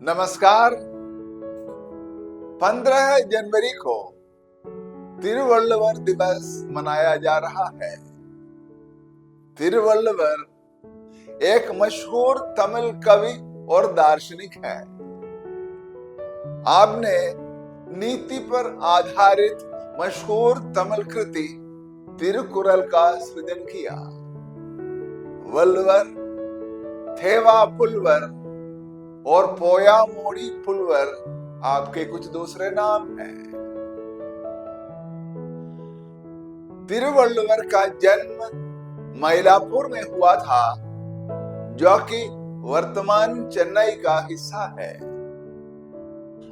नमस्कार। 15 जनवरी को तिरुवल्लुवर दिवस मनाया जा रहा है। तिरुवल्लुवर एक मशहूर तमिल कवि और दार्शनिक है। आपने नीति पर आधारित मशहूर तमिल कृति तिरुकुरल का सृजन किया। वल्लुवर, थेवा पुलवर और पोयामोडी पुलवर आपके कुछ दूसरे नाम हैं। तिरुवल्लुवर का जन्म मयलापुर में हुआ था, जो कि वर्तमान चेन्नई का हिस्सा है।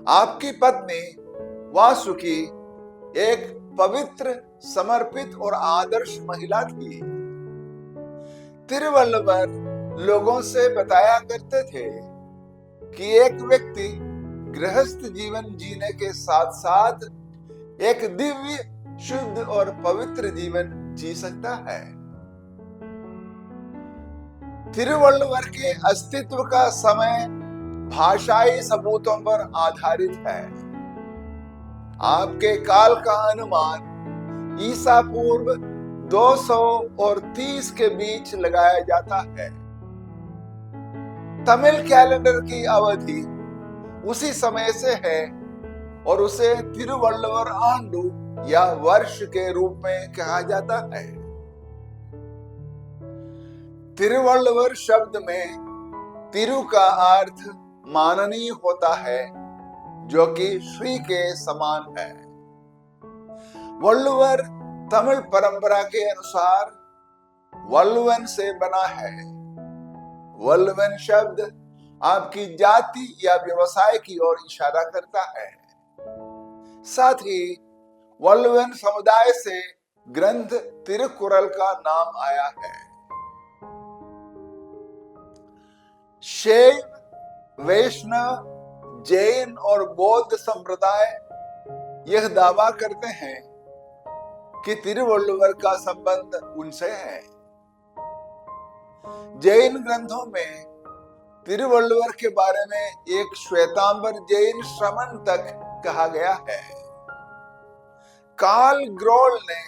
आपकी पत्नी वासुकी एक पवित्र, समर्पित और आदर्श महिला थी। तिरुवल्लुवर लोगों से बताया करते थे कि एक व्यक्ति गृहस्थ जीवन जीने के साथ साथ एक दिव्य, शुद्ध और पवित्र जीवन जी सकता है। तिरुवल्लुवर के अस्तित्व का समय भाषाई सबूतों पर आधारित है। आपके काल का अनुमान ईसा पूर्व 200 और 30 के बीच लगाया जाता है। तमिल कैलेंडर की अवधि उसी समय से है और उसे तिरुवल्लुवर आंडू या वर्ष के रूप में कहा जाता है। तिरुवल्लुवर शब्द में तिरु का अर्थ माननीय होता है, जो कि श्री के समान है। वल्लुवर तमिल परंपरा के अनुसार वल्लुवन से बना है। वल्लुवन शब्द आपकी जाति या व्यवसाय की ओर इशारा करता है। साथ ही वल्लुवन समुदाय से ग्रंथ तिरुकुरल का नाम आया है। शैव, वैष्णव, जैन और बौद्ध संप्रदाय यह दावा करते हैं कि तिरुवल्लुवर का संबंध उनसे है। जैन ग्रंथों में तिरुवल्लुवर के बारे में एक श्वेतांबर जैन श्रमण तक कहा गया है। कार्ल ग्रोल ने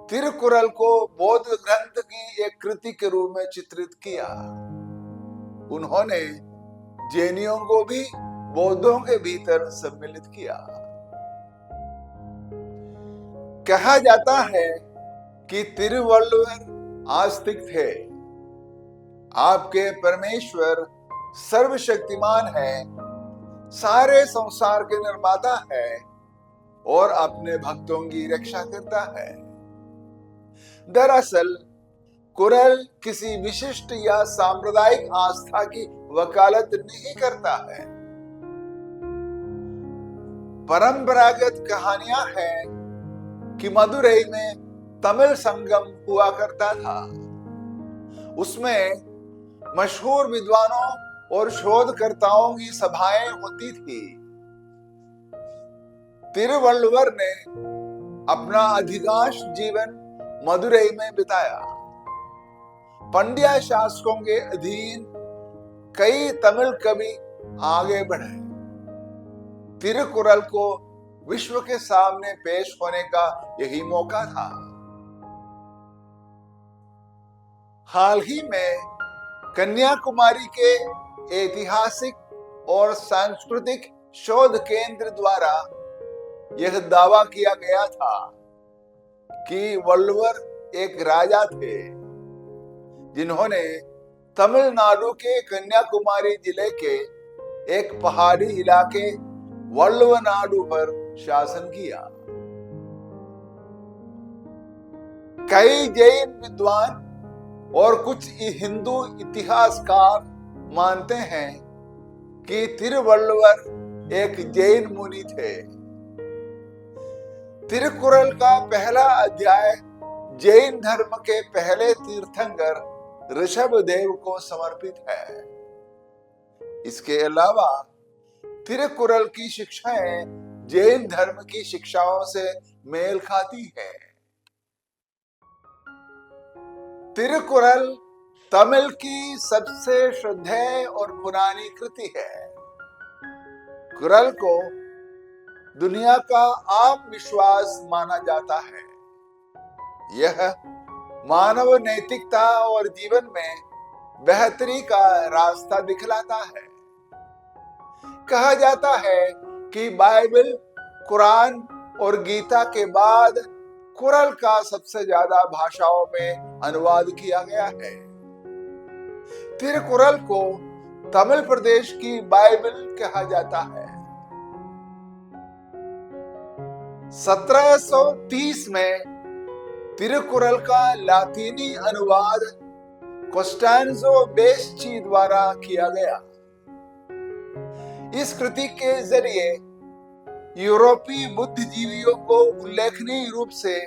तिरुकुरल को बौद्ध ग्रंथ की एक कृति के रूप में चित्रित किया। उन्होंने जैनियों को भी बौद्धों के भीतर सम्मिलित किया। कहा जाता है कि तिरुवल्लुवर आस्तिक थे। आपके परमेश्वर सर्वशक्तिमान है, सारे संसार के निर्माता है और अपने भक्तों की रक्षा करता है। दरअसल कुरल किसी विशिष्ट या सांप्रदायिक आस्था की वकालत नहीं करता है। परंपरागत कहानियां हैं कि मदुरई में तमिल संगम हुआ करता था। उसमें मशहूर विद्वानों और शोधकर्ताओं की सभाएं होती थी। तिरुवल्लुवर ने अपना अधिकांश जीवन मदुरई में बिताया। पंड्या शासकों के अधीन कई तमिल कवि आगे बढ़े। तिरुकुरल को विश्व के सामने पेश होने का यही मौका था। हाल ही में कन्याकुमारी के ऐतिहासिक और सांस्कृतिक शोध केंद्र द्वारा यह दावा किया गया था कि वल्लुवर एक राजा थे, जिन्होंने तमिलनाडु के कन्याकुमारी जिले के एक पहाड़ी इलाके वल्लुवनाडु पर शासन किया। कई जैन विद्वान और कुछ हिंदू इतिहासकार मानते हैं कि तिरुवल्लुवर एक जैन मुनि थे। तिरुकुरल का पहला अध्याय जैन धर्म के पहले तीर्थंकर ऋषभदेव को समर्पित है। इसके अलावा तिरुकुरल की शिक्षाएं जैन धर्म की शिक्षाओं से मेल खाती है। तिरुकुरल तमिल की सबसे श्रद्धेय और पुरानी कृति है। कुरल को दुनिया का आम विश्वास माना जाता है। यह मानव नैतिकता और जीवन में बेहतरी का रास्ता दिखलाता है। कहा जाता है कि बाइबल, कुरान और गीता के बाद कुरल का सबसे ज्यादा भाषाओं में अनुवाद किया गया है। तिरुकुरल को तमिल प्रदेश की बाइबल कहा जाता है। 1730 में तिरुकुरल का लातीनी अनुवाद कोस्टांजो बेस्ची द्वारा किया गया। इस कृति के जरिए यूरोपीय बुद्धिजीवियों को उल्लेखनीय रूप से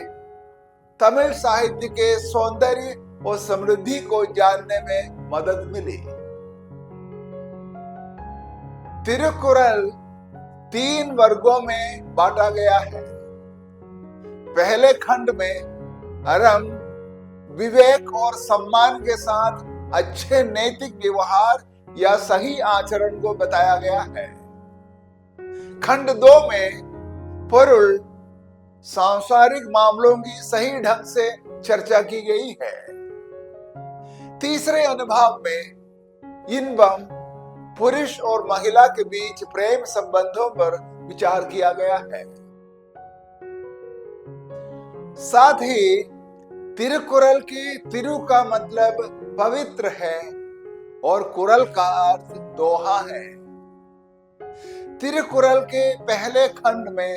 तमिल साहित्य के सौंदर्य और समृद्धि को जानने में मदद मिली। तिरुकुरल 3 वर्गों में बांटा गया है। पहले खंड में अरम, विवेक और सम्मान के साथ अच्छे नैतिक व्यवहार या सही आचरण को बताया गया है। खंड 2 में पुरुल, सांसारिक मामलों की सही ढंग से चर्चा की गई है। तीसरे अनुभाग में इनबम, पुरुष और महिला के बीच प्रेम संबंधों पर विचार किया गया है। साथ ही तिरुकुरल के तिरु का मतलब पवित्र है और कुरल का अर्थ दोहा है। तिरुकुरल के पहले खंड में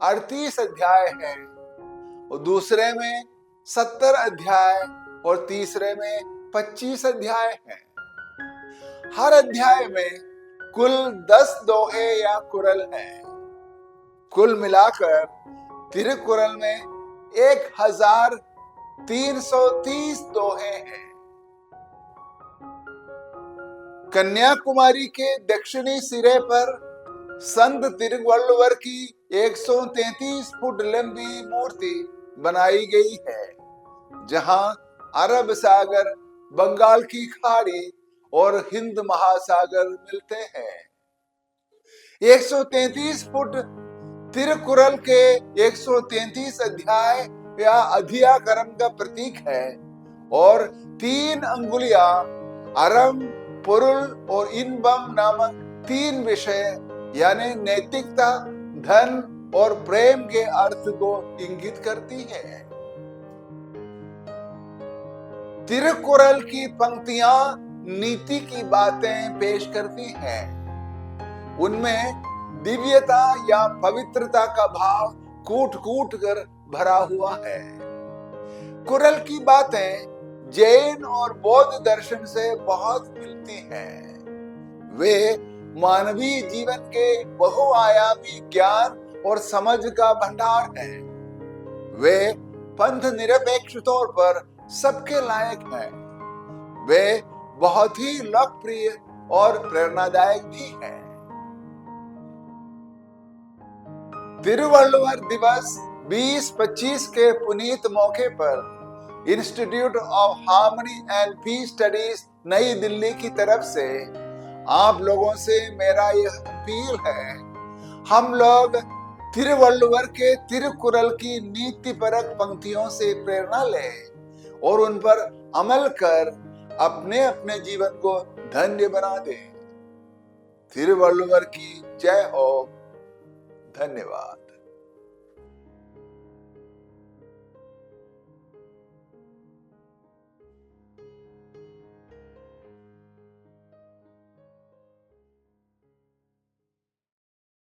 38 अध्याय हैं और दूसरे में 70 अध्याय और तीसरे में 25 अध्याय हैं। हर अध्याय में कुल 10 दोहे या कुरल हैं। कुल मिलाकर तिरुकुरल में 1330 दोहे हैं। कन्याकुमारी के दक्षिणी सिरे पर संत तिरुवल्लुवर की 133 फुट लंबी मूर्ति बनाई गई है, जहां अरब सागर, बंगाल की खाड़ी और हिंद महासागर मिलते हैं। 133 फुट तिरुकुरल के 133 अध्याय या अध्याकरम का प्रतीक है और 3 अंगुलियां अरम, पुरुल और इनबम नामक 3 विषय यानी नैतिकता, धन और प्रेम के अर्थ को इंगित करती है। तिरुकुरल की पंक्तियां नीति की बातें पेश करती हैं। उनमें दिव्यता या पवित्रता का भाव कूट कूट कर भरा हुआ है। कुरल की बातें जैन और बौद्ध दर्शन से बहुत मिलती हैं। वे मानवीय जीवन के बहुआयामी ज्ञान और समझ का भंडार हैं। वे पंथ निरपेक्ष तौर पर सबके लायक हैं। वे बहुत ही लोकप्रिय और प्रेरणादायक भी हैं। तिरुवल्लुवर दिवस 2025 के पुनीत मौके पर Institute of Harmony and Peace Studies Nai Delhi की तरफ से आप लोगों से मेरा यह अपील है, हम लोग तिरुवल्लुवर के तिरुकुरल की नीतिपरक पंक्तियों से प्रेरणा लें और उन पर अमल कर अपने अपने जीवन को धन्य बना दें। तिरुवल्लुवर की जय हो। धन्यवाद।